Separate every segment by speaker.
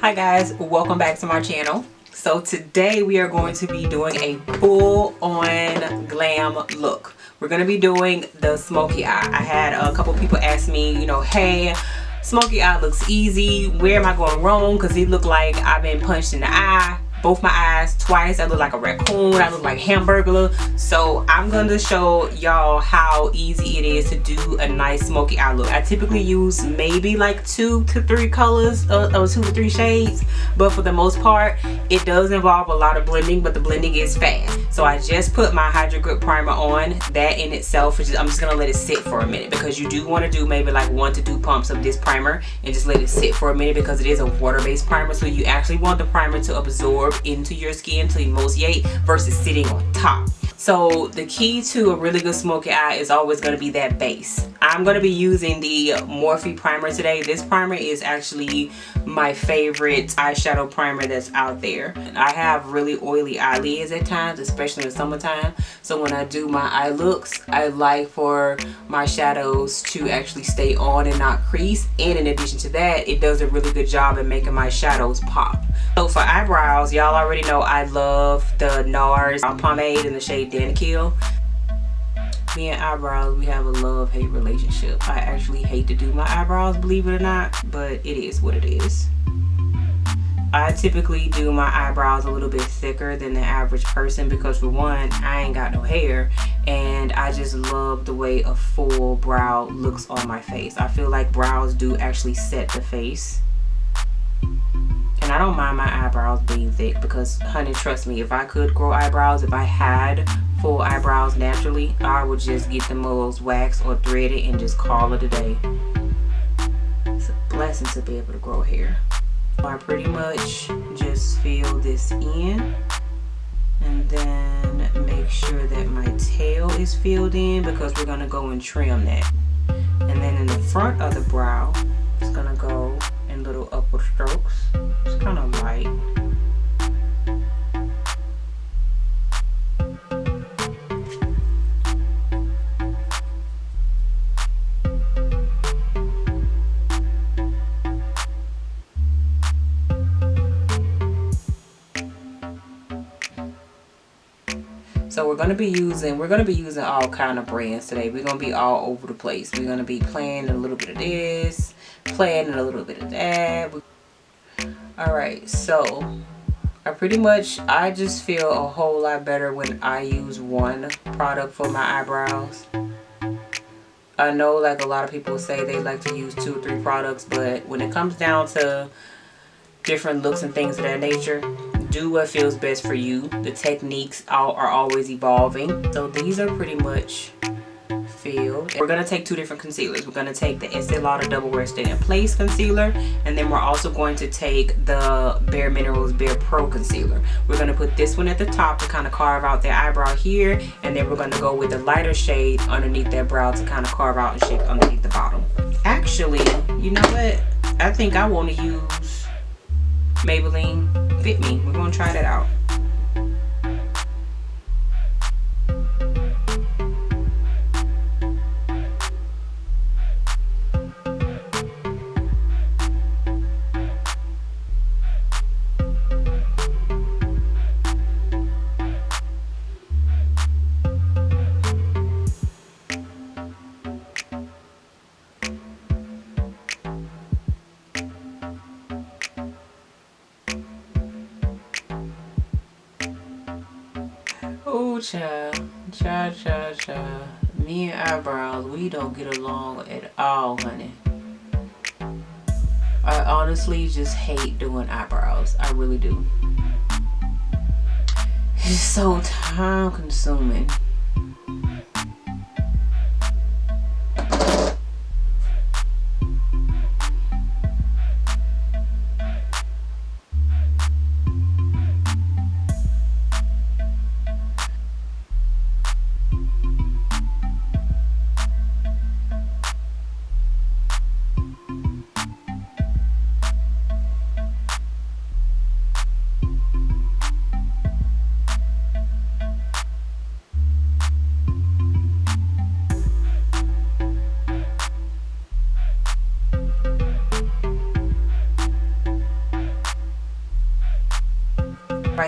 Speaker 1: Hi guys, welcome back to my channel. So today we are going to be doing a full-on glam look. We're going to be doing the smoky eye. I had a couple people ask me, hey, smoky eye looks easy. Where am I going wrong? Because it looked like I've been punched in the eye. Both my eyes twice. I look like a raccoon. I look like Hamburglar. So I'm going to show y'all how easy it is to do a nice smoky eye look. I typically use maybe like 2 to 3 colors or 2 to 3 shades. But for the most part, it does involve a lot of blending, but the blending is fast. So I just put my HyrdoGrip primer on. That in itself, I'm just going to let it sit for a minute because you do want to do maybe like 1 to 2 pumps of this primer and just let it sit for a minute because it is a water-based primer. So you actually want the primer to absorb into your skin to emulsify versus sitting on top. So the key to a really good smoky eye is always going to be that base. I'm going to be using the Morphe primer today. This primer is actually my favorite eyeshadow primer that's out there. I have really oily eyelids at times, especially in the summertime. So when I do my eye looks, I like for my shadows to actually stay on and not crease. And in addition to that, it does a really good job at making my shadows pop. So for eyebrows, y'all already know I love the NARS pomade in the shade Danakil. Me and eyebrows, we have a love-hate relationship. I actually hate to do my eyebrows, believe it or not, but it is what it is. I typically do my eyebrows a little bit thicker than the average person because for one, I ain't got no hair and I just love the way a full brow looks on my face. I feel like brows do actually set the face. And I don't mind my eyebrows being thick because, honey, trust me, if I could grow eyebrows, if I had full eyebrows naturally, I would just get the most waxed or threaded and just call it a day. It's a blessing to be able to grow hair. So I pretty much just fill this in and then make sure that my tail is filled in because we're going to go and trim that. And then in the front of the brow, it's going to go in little upward strokes. It's kind of light. So we're gonna be using all kind of brands today. We're gonna be all over the place. We're gonna be playing a little bit of this, playing a little bit of that. Alright, so I just feel a whole lot better when I use one product for my eyebrows. I know like a lot of people say they like to use 2 or 3 products, but when it comes down to different looks and things of that nature, do what feels best for you. The techniques are always evolving. So these are pretty much filled. We're going to take 2 different concealers. We're going to take the Estee Lauder Doublewear Stay in Place concealer, and then we're also going to take the Bare Minerals Bare Pro concealer. We're going to put this one at the top to kind of carve out the eyebrow here, and then we're going to go with the lighter shade underneath that brow to kind of carve out and shape underneath the bottom. Actually, you know what? I think I want to use Maybelline Fit Me. We're going to try that out. Oh, child. Me and eyebrows, we don't get along at all, honey. I honestly just hate doing eyebrows. I really do. It's so time consuming.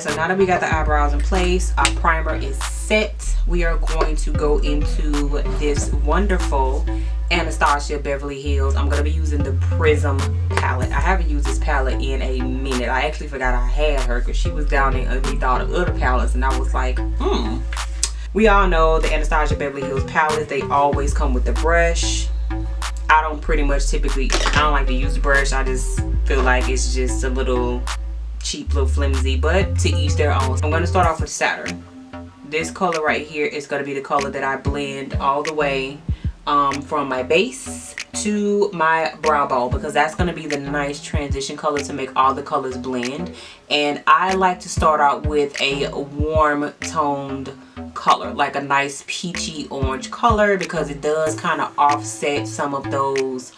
Speaker 1: so now that we got the eyebrows in place, our primer is set. We are going to go into this wonderful Anastasia Beverly Hills. I'm going to be using the Prism palette. I haven't used this palette in a minute. I actually forgot I had her because she was down there underneath all the other palettes, and I was like, We all know the Anastasia Beverly Hills palettes, they always come with the brush. I don't like to use the brush. I just feel like it's just a little cheap, little flimsy, but to each their own. I'm going to start off with Saturn. This color right here is going to be the color that I blend all the way from my base to my brow bone, because that's going to be the nice transition color to make all the colors blend. And I like to start out with a warm toned color, like a nice peachy orange color, because it does kind of offset some of those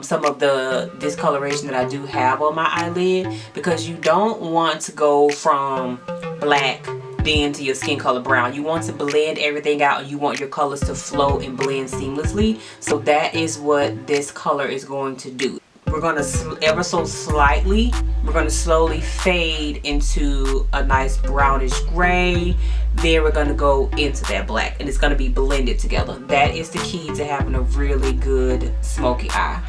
Speaker 1: some of the discoloration that I do have on my eyelid, because you don't want to go from black then to your skin color brown. You want to blend everything out, and you want your colors to flow and blend seamlessly. So that is what this color is going to do. We're going to ever so slightly, we're going to slowly fade into a nice brownish gray. Then we're going to go into that black, and it's going to be blended together. That is the key to having a really good smoky eye.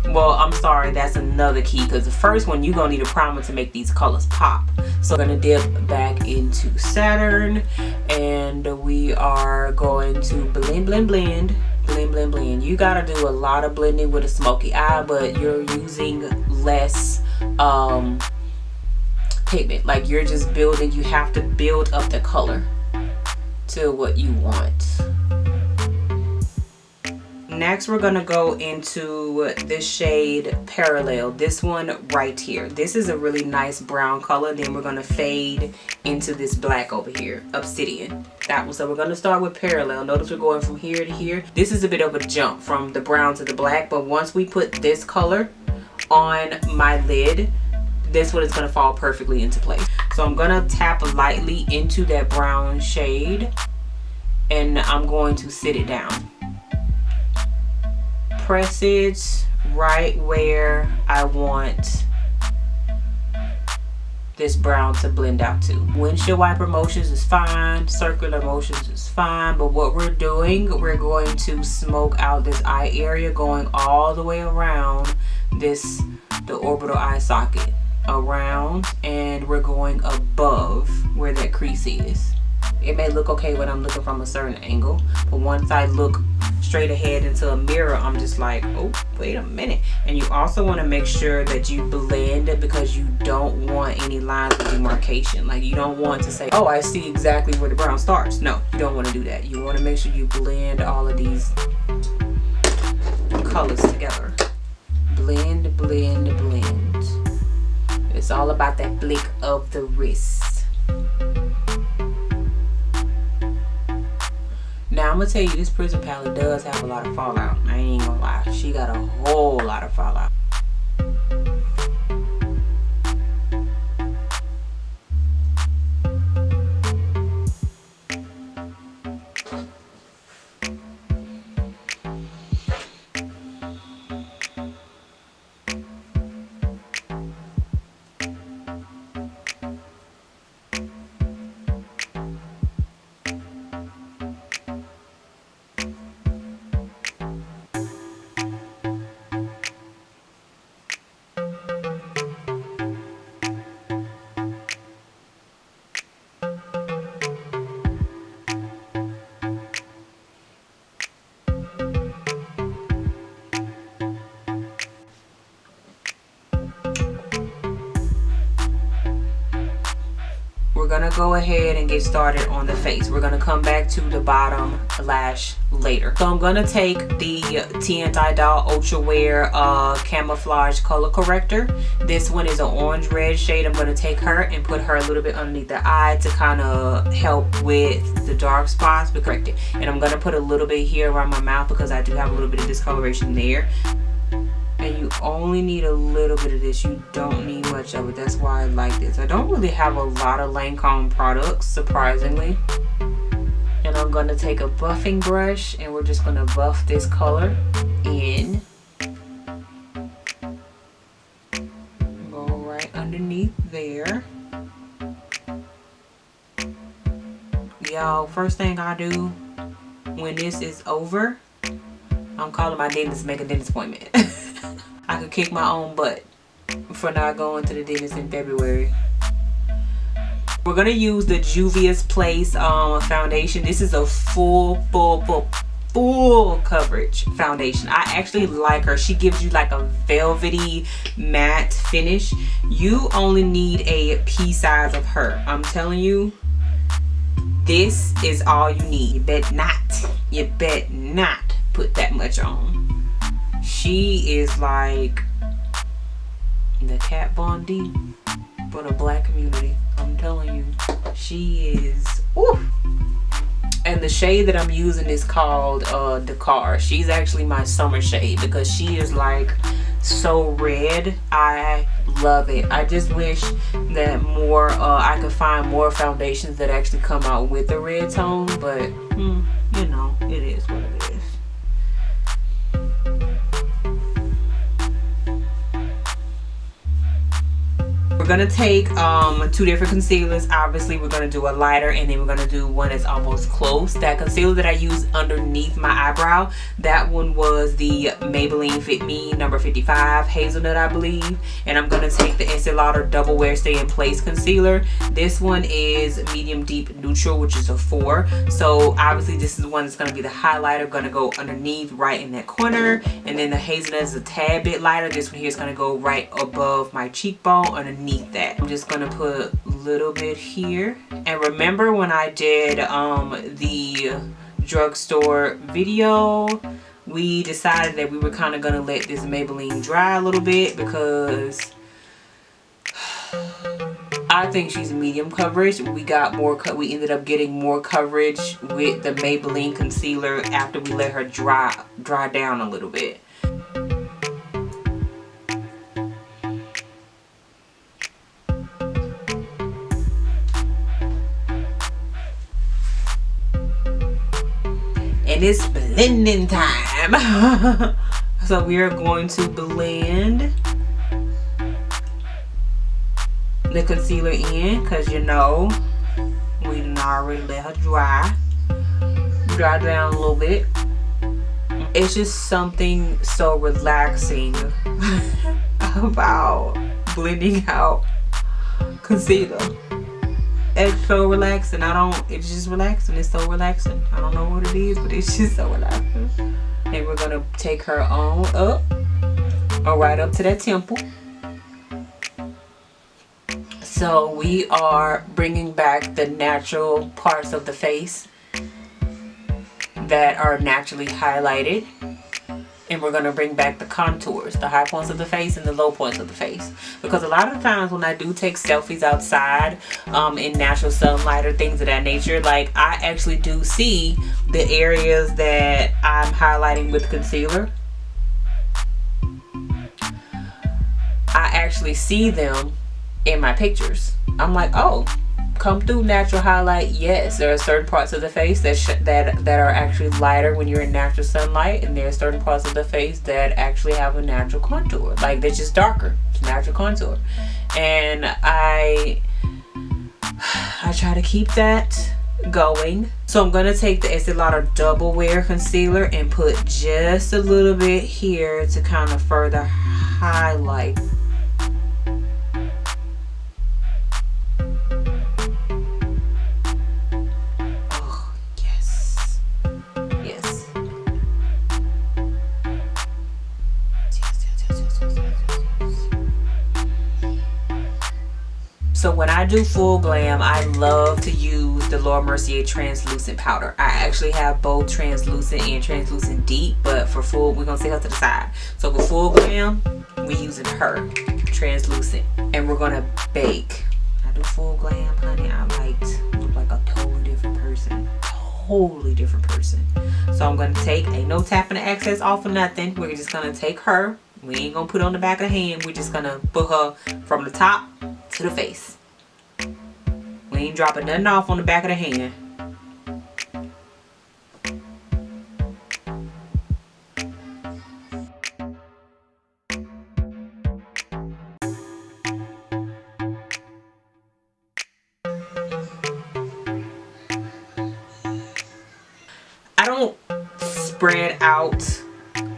Speaker 1: Well, I'm sorry, that's another key, because the first one, you're going to need a primer to make these colors pop. So I'm going to dip back into Saturn, and we are going to blend, blend, blend. Blend, blend, blend. You gotta do a lot of blending with a smoky eye, but you're using less pigment. Like, you're just building, you have to build up the color to what you want. Next, we're gonna go into this shade Parallel, this one right here. This is a really nice brown color. Then we're gonna fade into this black over here, Obsidian. That one. So we're gonna start with Parallel. Notice we're going from here to here. This is a bit of a jump from the brown to the black, but once we put this color on my lid, this one is gonna fall perfectly into place. So I'm gonna tap lightly into that brown shade, and I'm going to sit it down. Press it right where I want this brown to blend out to. Windshield wiper motions is fine, circular motions is fine, but what we're doing, we're going to smoke out this eye area, going all the way around the orbital eye socket, around, and we're going above where that crease is. It may look okay when I'm looking from a certain angle, but once I look straight ahead into a mirror, I'm just like, oh, wait a minute. And you also want to make sure that you blend, because you don't want any lines of demarcation. Like, you don't want to say, oh, I see exactly where the brown starts. No, you don't want to do that. You want to make sure you blend all of these colors together. Blend, blend, blend. It's all about that flick of the wrist. Now, I'm going to tell you, this Prism palette does have a lot of fallout. I ain't even going to lie. She got a whole lot of fallout. We're gonna go ahead and get started on the face. We're gonna come back to the bottom lash later. So I'm gonna take the Tint Idol Ultra Wear Camouflage Color Corrector. This one is an orange red shade. I'm gonna take her and put her a little bit underneath the eye to kind of help with the dark spots, but correct it. And I'm gonna put a little bit here around my mouth, because I do have a little bit of discoloration there. And you only need a little bit of this. You don't need much of it. That's why I like this. I don't really have a lot of Lancome products, surprisingly. And I'm going to take a buffing brush, and we're just going to buff this color in. Go right underneath there. y'all, first thing I do when this is over, I'm calling my dentist to make a dentist appointment. I could kick my own butt for not going to the dentist in February. We're gonna use the Juvia's Place foundation. This is a full coverage foundation. I actually like her. She gives you like a velvety matte finish. You only need a pea size of her. I'm telling you, this is all you need. You bet not put that much on. She is like the Kat Von D for the black community. I'm telling you, she is. Woo. And the shade that I'm using is called Dakar. She's actually my summer shade because she is like so red. I love it. I just wish that more I could find more foundations that actually come out with the red tone, but you know, it is what it is. We're gonna take two different concealers. Obviously we're gonna do a lighter and then we're gonna do one that's almost close. That concealer that I used underneath my eyebrow, that one was the Maybelline Fit Me number 55 Hazelnut, I believe. And I'm gonna take the Estee Lauder Doublewear Stay in Place concealer. This one is medium deep neutral, which is a 4. So obviously this is the one that's gonna be the highlighter, gonna go underneath right in that corner. And then the Hazelnut is a tad bit lighter. This one here is gonna go right above my cheekbone underneath that. I'm just gonna put a little bit here. And remember when I did the drugstore video, we decided that we were kind of gonna let this Maybelline dry a little bit because I think she's medium coverage. We got more we ended up getting more coverage with the Maybelline concealer after we let her dry down a little bit. And it's blending time. So we are going to blend the concealer in because you know we done already let her dry down a little bit. It's just something so relaxing about blending out concealer. It's so relaxing. It's just relaxing. It's so relaxing. I don't know what it is, but it's just so relaxing. And we're gonna take her on up, or right up to that temple. So we are bringing back the natural parts of the face that are naturally highlighted. And we're going to bring back the contours, the high points of the face and the low points of the face. Because a lot of times when I do take selfies outside in natural sunlight or things of that nature, like I actually do see the areas that I'm highlighting with concealer. I actually see them in my pictures. I'm like, oh, come through natural highlight. Yes, there are certain parts of the face that are actually lighter when you're in natural sunlight, and there are certain parts of the face that actually have a natural contour, like they're just darker. It's natural contour. And I try to keep that going. So I'm gonna take the Estee Lauder Doublewear concealer and put just a little bit here to kind of further highlight. So when I do full glam, I love to use the Mercier translucent powder. I actually have both translucent and translucent deep, but for full, we're gonna take her to the side. So for full glam, we're using her translucent, and we're gonna bake. I do full glam, honey. I look like a totally different person. Totally different person. So I'm gonna take, ain't no tapping the excess off or nothing. We're just gonna take her. We ain't gonna put it on the back of the hand. We're just gonna put her from the top to the face. We ain't dropping nothing off on the back of the hand. spread out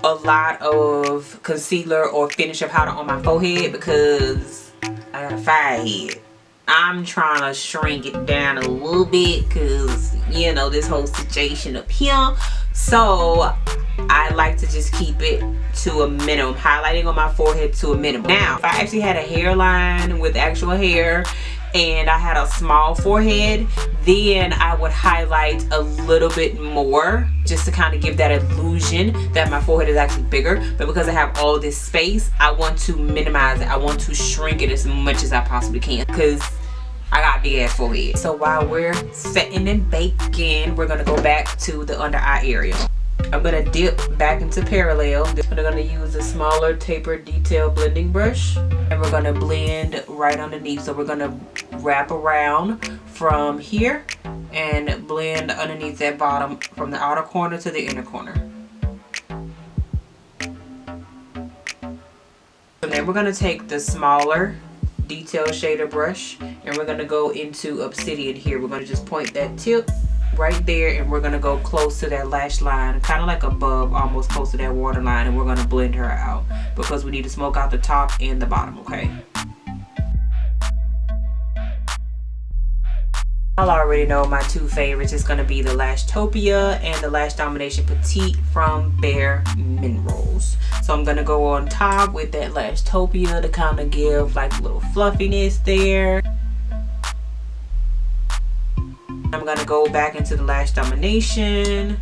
Speaker 1: a lot of concealer or finishing powder on my forehead because I got a fire head. I'm trying to shrink it down a little bit because, you know, this whole situation up here. So I like to just keep it to a minimum, highlighting on my forehead to a minimum. Now, if I actually had a hairline with actual hair and I had a small forehead, then I would highlight a little bit more just to kind of give that illusion that my forehead is actually bigger. But because I have all this space, I want to minimize it. I want to shrink it as much as I possibly can because I got a big ass forehead. So while we're setting and baking, we're gonna go back to the under eye area. I'm gonna dip back into Parallel. I'm gonna use a smaller tapered detail blending brush, and we're gonna blend right underneath. So we're gonna wrap around from here and blend underneath that bottom from the outer corner to the inner corner. So then we're gonna take the smaller detail shader brush and we're gonna go into Obsidian here. We're gonna just point that tip right there and we're gonna go close to that lash line, kind of like above, almost close to that waterline, and we're gonna blend her out because we need to smoke out the top and the bottom, okay? Y'all already know my two favorites is going to be the Lashtopia and the Lash Domination Petite from Bare Minerals. So I'm going to go on top with that Lashtopia to kind of give like a little fluffiness there. I'm going to go back into the Lash Domination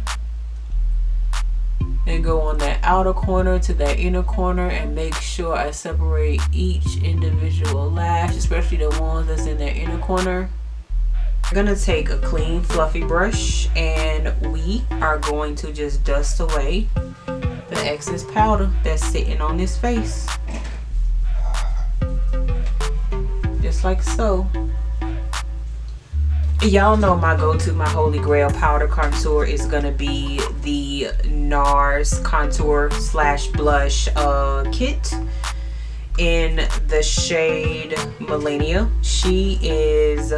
Speaker 1: and go on that outer corner to that inner corner and make sure I separate each individual lash, especially the ones that's in that inner corner. I'm gonna take a clean fluffy brush and we are going to just dust away the excess powder that's sitting on this face, just like so. Y'all know my go-to, my holy grail powder contour is gonna be the NARS contour slash blush kit in the shade Millennia. She is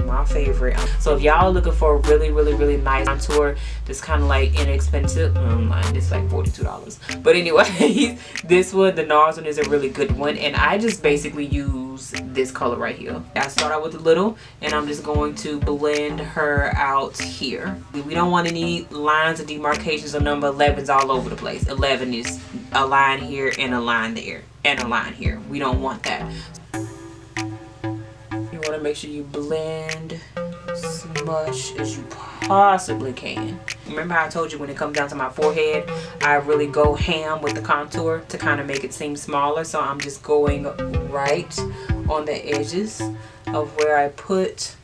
Speaker 1: my favorite. So if y'all are looking for a really nice contour that's kind of like inexpensive, it's like $42, but anyway, this one, the NARS one, is a really good one, and I just basically use this color right here. I start out with a little and I'm just going to blend her out here. We don't want any lines or demarcations or number 11s all over the place. 11 is a line here and a line there and a line here. We don't want that. You want to make sure you blend as much as you possibly can. Remember how I told you when it comes down to my forehead, I really go ham with the contour to kind of make it seem smaller. So I'm just going right on the edges of where I put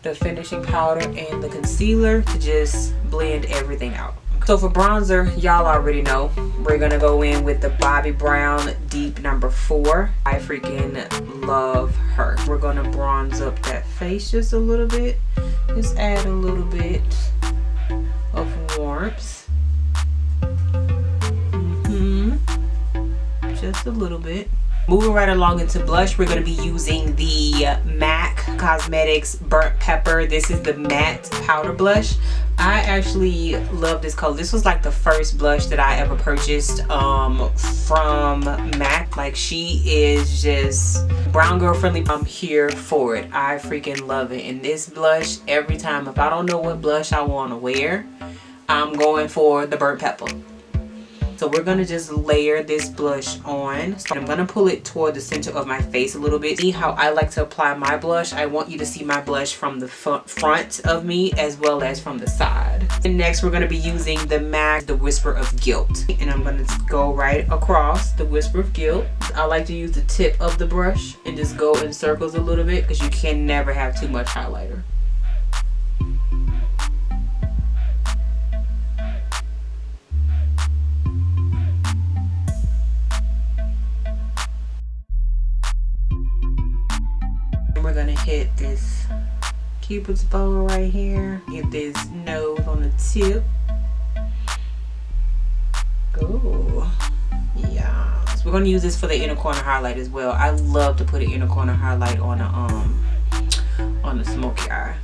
Speaker 1: the finishing powder and the concealer to just blend everything out. So for bronzer, y'all already know we're gonna go in with the Bobbi Brown Deep number 4. I freaking love her. We're gonna bronze up that face just a little bit. Just add a little bit of warmth. Just a little bit. Moving right along into blush, we're going to be using the MAC Cosmetics Burnt Pepper. This is the matte powder blush. I actually love this color. This was like the first blush that I ever purchased from MAC. Like, she is just brown girl friendly. I'm here for it. I freaking love it. And this blush, every time, if I don't know what blush I want to wear, I'm going for the burnt pepper. So we're going to just layer this blush on. So I'm going to pull it toward the center of my face a little bit. See how I like to apply my blush? I want you to see my blush from the front of me as well as from the side. And next we're going to be using the MAC, the Whisper of Guilt. And I'm going to go right across the Whisper of Guilt. I like to use the tip of the brush and just go in circles a little bit because you can never have too much highlighter. We're gonna hit this Cupid's bow right here. Get this nose on the tip. Go. Yeah. So we're gonna use this for the inner corner highlight as well. I love to put an inner corner highlight on the smoky eye.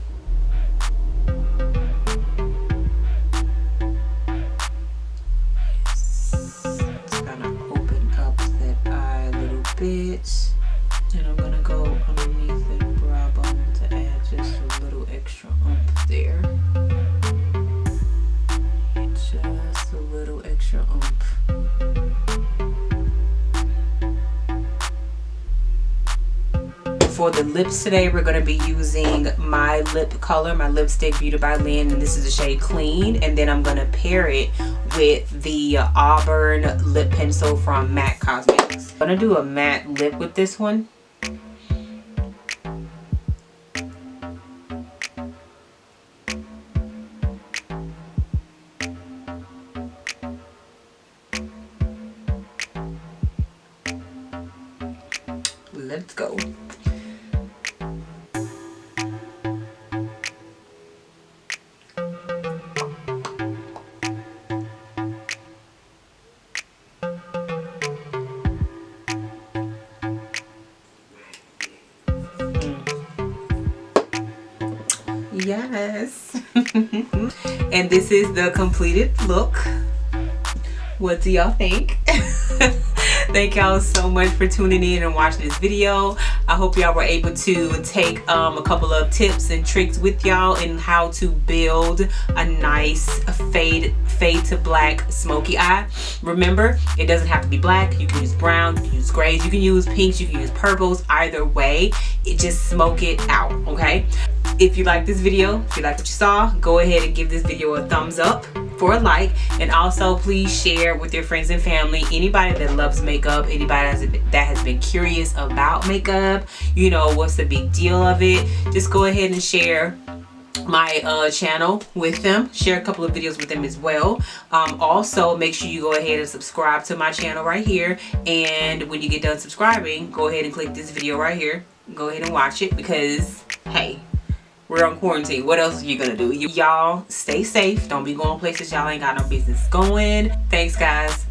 Speaker 1: lips today, we're going to be using my lip color, my lipstick Beauty by Lynn, and this is the shade Clean. And then I'm going to pair it with the Auburn lip pencil from MAC Cosmetics. I'm going to do a matte lip with this one. Let's go. Yes. And this is the completed look. What do y'all think? Thank y'all so much for tuning in and watching this video. I hope y'all were able to take a couple of tips and tricks with y'all in how to build a nice fade to black smoky eye. Remember, it doesn't have to be black. You can use brown, you can use grays, you can use pinks, you can use purples. Either way, it just smoke it out, okay? If you like this video, if you like what you saw, go ahead and give this video a thumbs up for a like, and also please share with your friends and family. Anybody that loves makeup, anybody that has been curious about makeup, you know, what's the big deal of it, just go ahead and share my channel with them. Share a couple of videos with them as well. Also, make sure you go ahead and subscribe to my channel right here, and when you get done subscribing, go ahead and click this video right here. Go ahead and watch it, because hey, we're on quarantine. What else are you gonna do? Y'all stay safe. Don't be going places y'all ain't got no business going. Thanks, guys.